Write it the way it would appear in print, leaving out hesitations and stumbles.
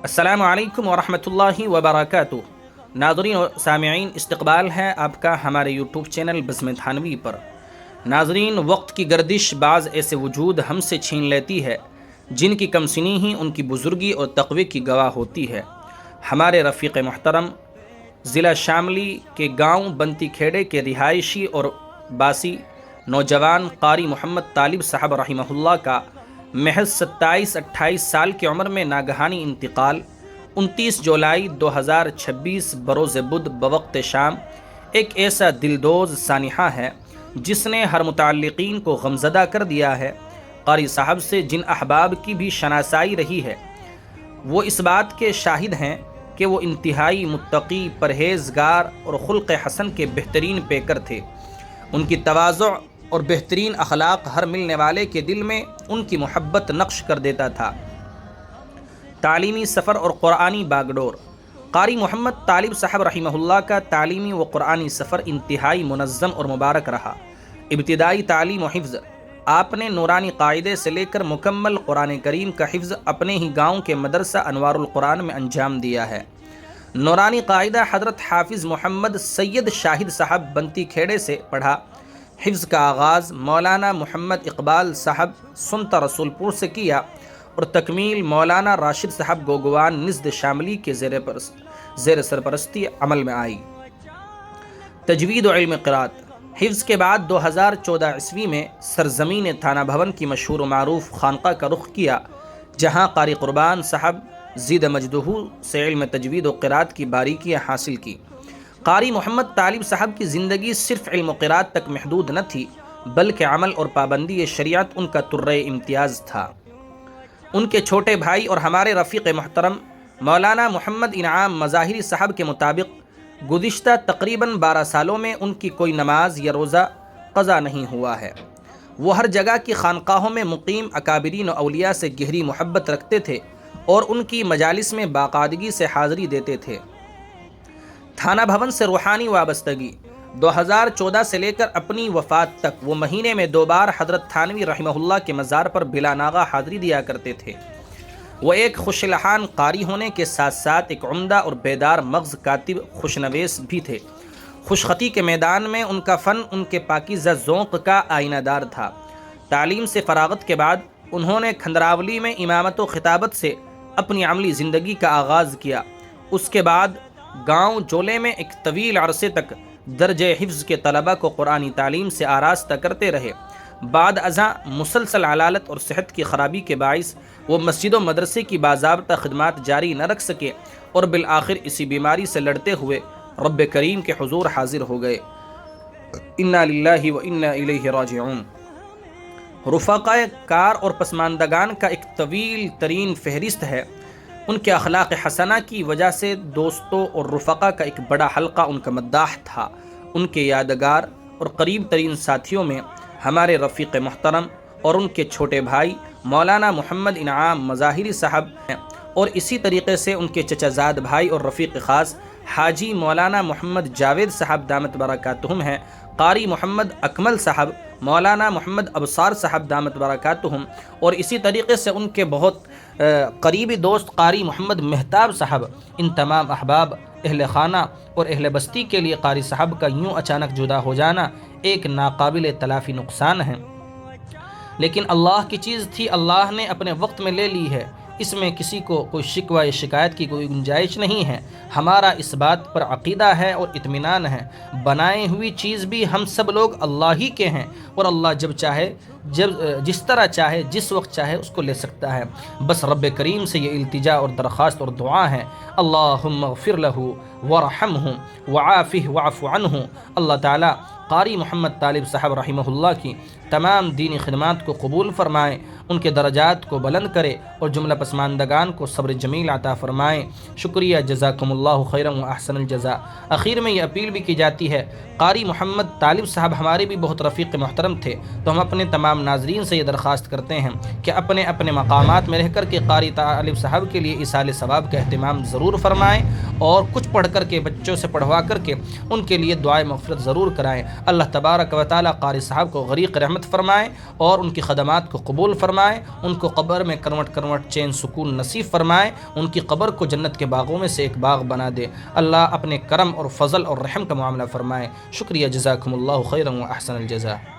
السلام علیکم ورحمۃ اللہ وبرکاتہ۔ ناظرین و سامعین، استقبال ہے آپ کا ہمارے یوٹیوب چینل بزم تھانوی پر۔ ناظرین، وقت کی گردش بعض ایسے وجود ہم سے چھین لیتی ہے جن کی کم سنی ہی ان کی بزرگی اور تقوی کی گواہ ہوتی ہے۔ ہمارے رفیق محترم ضلع شاملی کے گاؤں بنتی کھیڑے کے رہائشی اور باسی نوجوان قاری محمد طالب صاحب رحمہ اللہ کا محض 27-28 سال کی عمر میں ناگہانی انتقال 29 جولائی 2026 بروز بدھ بوقت شام ایک ایسا دلدوز سانحہ ہے جس نے ہر متعلقین کو غمزدہ کر دیا ہے۔ قاری صاحب سے جن احباب کی بھی شناسائی رہی ہے وہ اس بات کے شاہد ہیں کہ وہ انتہائی متقی، پرہیزگار اور خلق حسن کے بہترین پیکر تھے۔ ان کی تواضع اور بہترین اخلاق ہر ملنے والے کے دل میں ان کی محبت نقش کر دیتا تھا۔ تعلیمی سفر اور قرآنی باگڈور۔ قاری محمد طالب صاحب رحمہ اللہ کا تعلیمی و قرآنی سفر انتہائی منظم اور مبارک رہا۔ ابتدائی تعلیم و حفظ آپ نے نورانی قاعدے سے لے کر مکمل قرآن کریم کا حفظ اپنے ہی گاؤں کے مدرسہ انوار القرآن میں انجام دیا ہے۔ نورانی قاعدہ حضرت حافظ محمد سید شاہد صاحب بنتی کھیڑے سے پڑھا۔ حفظ کا آغاز مولانا محمد اقبال صاحب سنتا رسول پور سے کیا اور تکمیل مولانا راشد صاحب گوگوان نژد شاملی کے زیر سرپرستی عمل میں آئی۔ تجوید و علم قرات۔ حفظ کے بعد 2014 عیسوی میں سرزمین تھانہ بھون کی مشہور و معروف خانقاہ کا رخ کیا، جہاں قاری قربان صاحب زید مجدہ سے علم تجوید و قرات کی باریکیاں حاصل کی۔ قاری محمد طالب صاحب کی زندگی صرف علم و قرات تک محدود نہ تھی، بلکہ عمل اور پابندی شریعت ان کا طرۂ امتیاز تھا۔ ان کے چھوٹے بھائی اور ہمارے رفیق محترم مولانا محمد انعام مظاہری صاحب کے مطابق گزشتہ تقریباً 12 سالوں میں ان کی کوئی نماز یا روزہ قضا نہیں ہوا ہے۔ وہ ہر جگہ کی خانقاہوں میں مقیم اکابرین و اولیاء سے گہری محبت رکھتے تھے اور ان کی مجالس میں باقاعدگی سے حاضری دیتے تھے۔ تھانہ بھون سے روحانی وابستگی۔ 2014 سے لے کر اپنی وفات تک وہ مہینے میں 2 بار حضرت تھانوی رحمہ اللہ کے مزار پر بلا ناغہ حاضری دیا کرتے تھے۔ وہ ایک خوش لحان قاری ہونے کے ساتھ ساتھ ایک عمدہ اور بیدار مغز کاتب خوشنویس بھی تھے۔ خوشخطی کے میدان میں ان کا فن ان کے پاکیزہ ذوق کا آئینہ دار تھا۔ تعلیم سے فراغت کے بعد انہوں نے کھندراولی میں امامت و خطابت سے اپنی عملی زندگی کا آغاز کیا۔ اس کے بعد گاؤں جولے میں ایک طویل عرصے تک درجہ حفظ کے طلبہ کو قرآنی تعلیم سے آراستہ کرتے رہے۔ بعد ازاں مسلسل علالت اور صحت کی خرابی کے باعث وہ مسجد و مدرسے کی باضابطہ خدمات جاری نہ رکھ سکے اور بالآخر اسی بیماری سے لڑتے ہوئے رب کریم کے حضور حاضر ہو گئے۔ انا للہ و انا الیہ راجعون۔ رفقائے کار اور پسماندگان کا ایک طویل ترین فہرست ہے۔ ان کے اخلاق حسنہ کی وجہ سے دوستوں اور رفقا کا ایک بڑا حلقہ ان کا مداح تھا۔ ان کے یادگار اور قریب ترین ساتھیوں میں ہمارے رفیق محترم اور ان کے چھوٹے بھائی مولانا محمد انعام مظاہری صاحب ہیں، اور اسی طریقے سے ان کے چچا زاد بھائی اور رفیق خاص حاجی مولانا محمد جاوید صاحب دامت برکاتہم ہیں۔ قاری محمد اکمل صاحب، مولانا محمد ابصار صاحب دامت برکاتہم، اور اسی طریقے سے ان کے بہت قریبی دوست قاری محمد مہتاب صاحب۔ ان تمام احباب، اہل خانہ اور اہل بستی کے لیے قاری صاحب کا یوں اچانک جدا ہو جانا ایک ناقابل تلافی نقصان ہے، لیکن اللہ کی چیز تھی، اللہ نے اپنے وقت میں لے لی ہے، اس میں کسی کو کوئی شکوہ یا شکایت کی کوئی گنجائش نہیں ہے۔ ہمارا اس بات پر عقیدہ ہے اور اطمینان ہے، بنائی ہوئی چیز بھی ہم سب لوگ اللہ ہی کے ہیں، اور اللہ جب چاہے، جس طرح چاہے، جس وقت چاہے اس کو لے سکتا ہے۔ بس رب کریم سے یہ التجا اور درخواست اور دعا ہے، اللہم اغفر لہ ورحمہ وعافہ واعف عنہ۔ اللہ تعالیٰ قاری محمد طالب صاحب رحمہ اللہ کی تمام دینی خدمات کو قبول فرمائے، ان کے درجات کو بلند کرے اور جملہ پسماندگان کو صبر جمیل عطا فرمائے۔ شکریہ، جزاکم اللہ خیرا و احسن الجزاء۔ اخیر میں یہ اپیل بھی کی جاتی ہے، قاری محمد طالب صاحب ہمارے بھی بہت رفیق محترم تھے، تو ہم اپنے تمام ناظرین سے یہ درخواست کرتے ہیں کہ اپنے اپنے مقامات میں رہ کر کے قاری طالب صاحب کے لیے ایصال ثواب کا اہتمام ضرور فرمائیں، اور کچھ پڑھ کر کے بچوں سے پڑھوا کر کے ان کے لیے دعائے مغفرت ضرور کرائیں۔ اللہ تبارک و تعالی قاری صاحب کو غریق رحمت فرمائے اور ان کی خدمات کو قبول فرمائے، ان کو قبر میں کروٹ چین سکون نصیب فرمائے، ان کی قبر کو جنت کے باغوں میں سے ایک باغ بنا دے۔ اللہ اپنے کرم اور فضل اور رحم کا معاملہ فرمائے۔ شکریہ، جزاکم اللہ خیرا و احسن الجزاء۔